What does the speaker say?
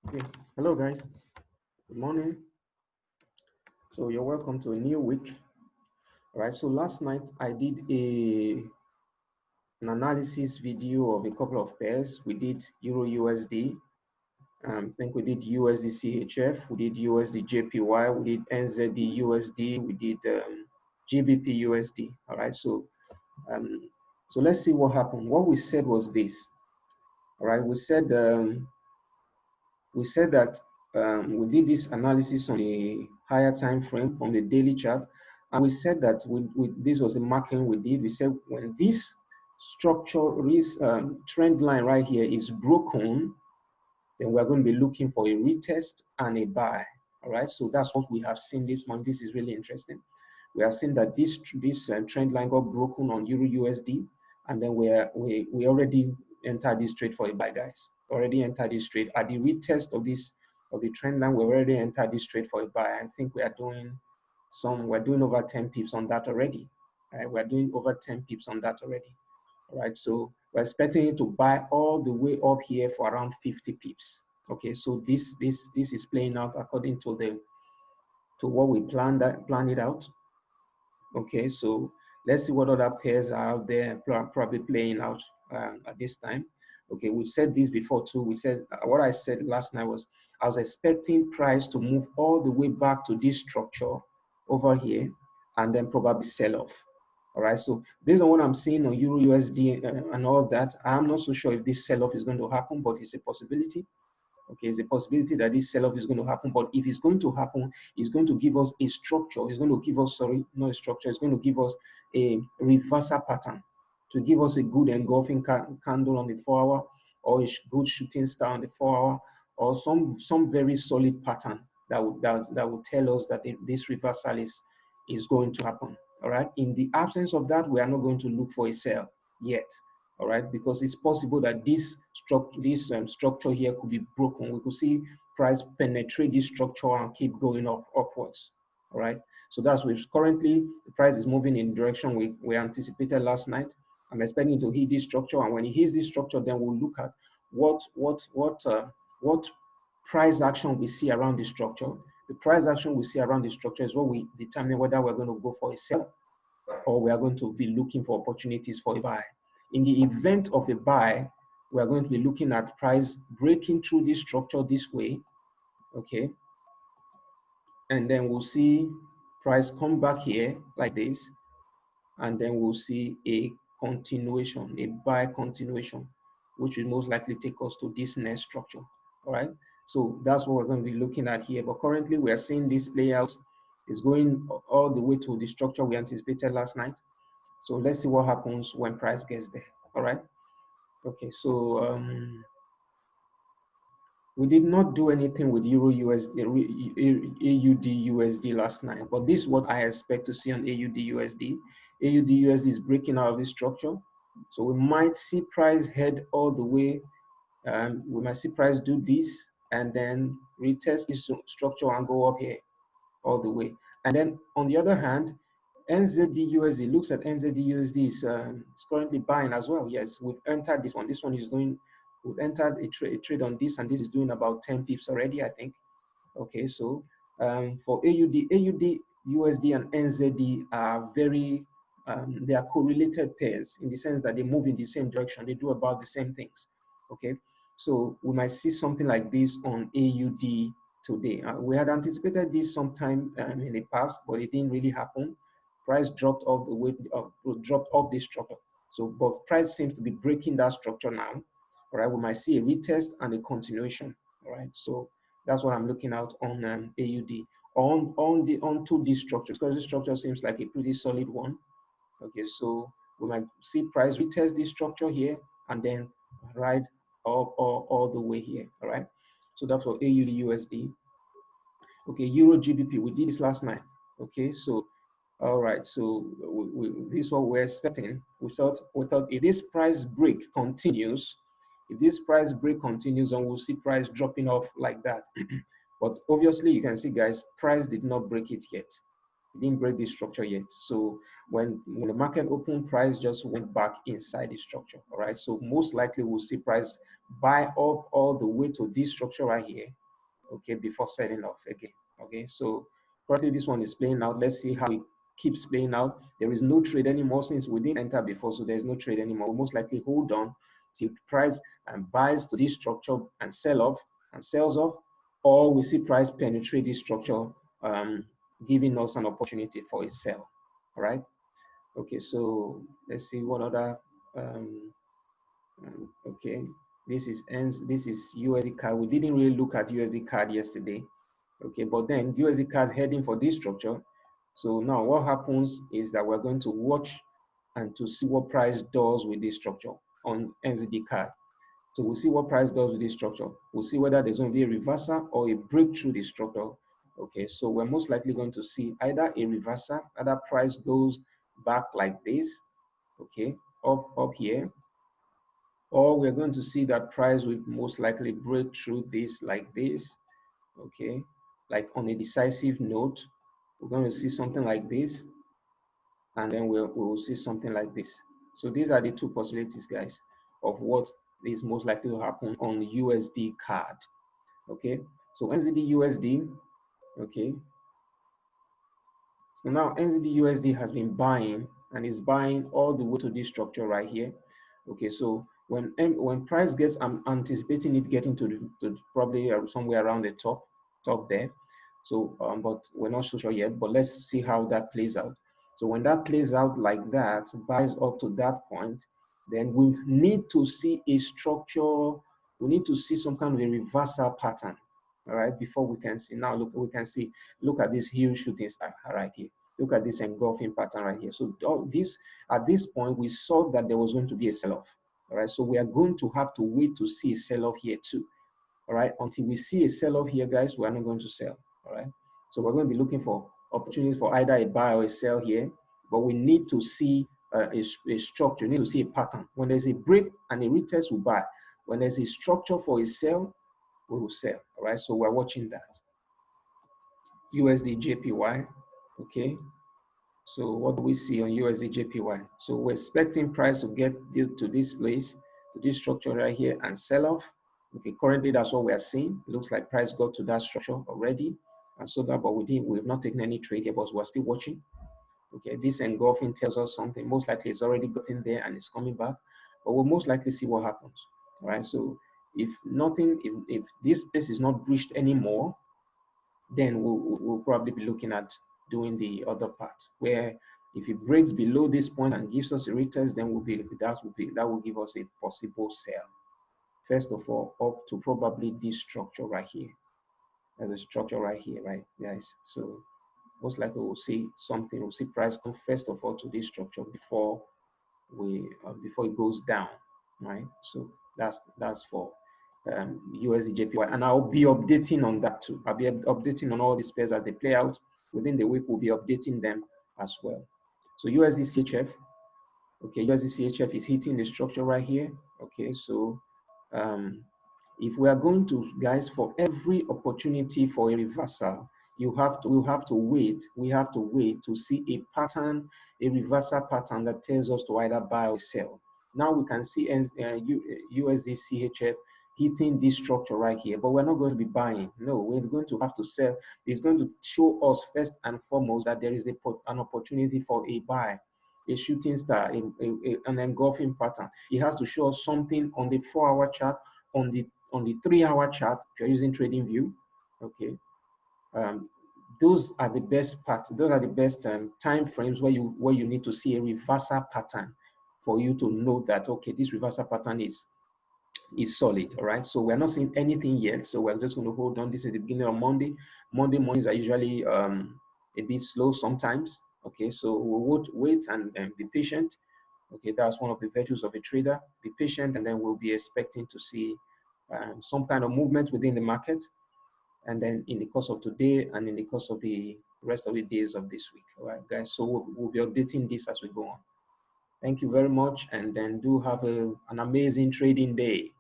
Okay. Hello guys, good morning. So you're welcome to a new week. All right, so last night I did an analysis video of a couple of pairs. We did Euro USD, I think we did USD CHF, we did USD JPY, we did NZD USD, we did GBP USD. All right, um, so let's see what happened. What we said was this. All right, we said that we did this analysis on the higher time frame from the daily chart, and we said that this was a marking we did. We said when this structure, this trend line right here is broken, then we're going to be looking for a retest and a buy. All right, so that's what we have seen this month. This is really interesting. We have seen that this trend line got broken on Euro USD, and then we already entered this trade for a buy, guys. Already entered this trade at the retest of the trend line. We already entered this trade for a buy. I think we're doing over 10 pips on that already. Right? We're doing over 10 pips on that already. All right, so we're expecting it to buy all the way up here for around 50 pips. Okay, so this is playing out according to what we planned it out. Okay, so let's see what other pairs are out there probably playing out at this time. Okay, we said this before too. We said what I said last night was I was expecting price to move all the way back to this structure over here and then probably sell off. All right, so based on what I'm seeing on Euro USD and all that, I'm not so sure if this sell-off is going to happen, but it's a possibility. Okay, it's a possibility that this sell-off is going to happen, but if it's going to happen, it's going to give us a structure. It's going to give us, sorry, not a structure. It's going to give us a reversal pattern to give us a good engulfing candle on the 4-hour, or a good shooting star on the 4-hour, or some very solid pattern that would tell us that this reversal is going to happen. All right. In the absence of that, we are not going to look for a sell yet. All right, because it's possible that this structure here could be broken. We could see price penetrate this structure and keep going upwards. All right, so that's where currently the price is moving in the direction we anticipated last night. I'm expecting to hit this structure, and when it hits this structure, then we'll look at what price action we see around the structure. The price action we see around the structure is what we determine whether we're going to go for a sell or we are going to be looking for opportunities for a buy. In the event of a buy, we are going to be looking at price breaking through this structure this way, okay? And then we'll see price come back here like this, and then we'll see a continuation, a buy continuation, which will most likely take us to this next structure, all right? So that's what we're going to be looking at here. But currently, we are seeing this play out. Is going all the way to the structure we anticipated last night. So let's see what happens when price gets there. All right. Okay. So we did not do anything with Euro USD, AUD USD last night, but this is what I expect to see on AUD USD. AUD USD is breaking out of this structure, so we might see price head all the way. We might see price do this and then retest this structure and go up here all the way. And then on the other hand, NZDUSD looks at NZDUSD is currently buying as well. Yes, we've entered this one. This one is doing, we've entered a trade on this, and this is doing about 10 pips already, I think. Okay, so for AUD, USD, and NZD are very, they are correlated pairs in the sense that they move in the same direction. They do about the same things. Okay, so we might see something like this on AUD today. We had anticipated this sometime in the past, but it didn't really happen. Price dropped off the way, dropped off this structure. So, but price seems to be breaking that structure now. All right, we might see a retest and a continuation. All right, so that's what I'm looking out on AUD onto this structure, because this structure seems like a pretty solid one. Okay, so we might see price retest this structure here and then ride up all the way here. All right, so that's for AUD USD. Okay, EURGBP, we did this last night. Okay, so all right, so this is what we're expecting. We thought if this price break continues, and we'll see price dropping off like that. But obviously, you can see, guys, price did not break it yet. It didn't break this structure yet. So when the market opened, price just went back inside the structure. All right. So most likely we'll see price buy up all the way to this structure right here. Okay, before selling off again. Okay, so currently this one is playing out. Let's see how it keeps playing out. There is no trade anymore since we didn't enter before, so there's no trade anymore. We'll most likely hold on till price and buys to this structure and sell off and sells off, or we see price penetrate this structure, giving us an opportunity for a sell. All right. Okay, so let's see what other. Okay, this is USD card. We didn't really look at USD card yesterday. Okay, but then USD card heading for this structure. So now what happens is that we're going to watch and to see what price does with this structure on NZD card. So we'll see what price does with this structure. We'll see whether there's going to be a reversal or a breakthrough this structure. Okay, so we're most likely going to see either a reversal, either price goes back like this, okay, up here, or we're going to see that price will most likely break through this like this, okay, like on a decisive note. We're going to see something like this, and then we'll see something like this. So these are the two possibilities, guys, of what is most likely to happen on USD card. Okay, so NZDUSD, okay, so now NZDUSD has been buying and is buying all the way to this structure right here. Okay, so when price gets, I'm anticipating it getting to probably somewhere around the top there. So, but we're not so sure yet, but let's see how that plays out. So when that plays out like that, buys up to that point, then we need to see a structure, we need to see some kind of a reversal pattern, all right, before we can see. Now look, we can see, look at this huge shooting star right here. Look at this engulfing pattern right here. So this, at this point, we saw that there was going to be a sell-off. All right, so we are going to have to wait to see a sell-off here too. All right, until we see a sell-off here, guys, we are not going to sell. All right, so we're going to be looking for opportunities for either a buy or a sell here, but we need to see a structure. We need to see a pattern. When there's a break and a retest, we buy. When there's a structure for a sell, we will sell. All right, so we're watching that. USDJPY, okay. So what do we see on USDJPY? So we're expecting price to get to this place, to this structure right here, and sell off. Okay, currently that's what we are seeing. It looks like price got to that structure already, and so that, but we've not taken any trade yet, but we're still watching. Okay, this engulfing tells us something. Most likely it's already gotten there and it's coming back, but we'll most likely see what happens. All right, so if nothing, if this place is not breached anymore, then we'll probably be looking at doing the other part, where if it breaks below this point and gives us a retest, then that will give us a possible sell. First of all, up to probably this structure right here. There's a structure right here, right, guys? So most likely we'll see something. We'll see price come first of all to this structure before it goes down, right? So that's for USDJPY, and I'll be updating on that too. I'll be updating on all these pairs as they play out. Within the week, we'll be updating them as well. So USDCHF, okay, USDCHF is hitting the structure right here. Okay, so if we are going to, guys, for every opportunity for a reversal, we'll have to wait to see a pattern, a reversal pattern that tells us to either buy or sell. Now we can see USDCHF hitting this structure right here, but we're not going to be buying. No, we're going to have to sell. It's going to show us first and foremost that there is an opportunity for a buy, a shooting star, an engulfing pattern. It has to show us something on the 4-hour chart, on the 3-hour chart, if you're using TradingView. Okay, those are the best time frames where you need to see a reversal pattern for you to know that, okay, this reversal pattern is solid. All right, so we're not seeing anything yet, so we're just going to hold on. This is the beginning of Monday. Monday mornings are usually a bit slow sometimes. Okay, so we'll wait and be patient. Okay, that's one of the virtues of a trader. Be patient, and then we'll be expecting to see some kind of movement within the market, and then in the course of today and in the course of the rest of the days of this week. All right, guys, so we'll be updating this as we go on. Thank you very much, and then do have an amazing trading day.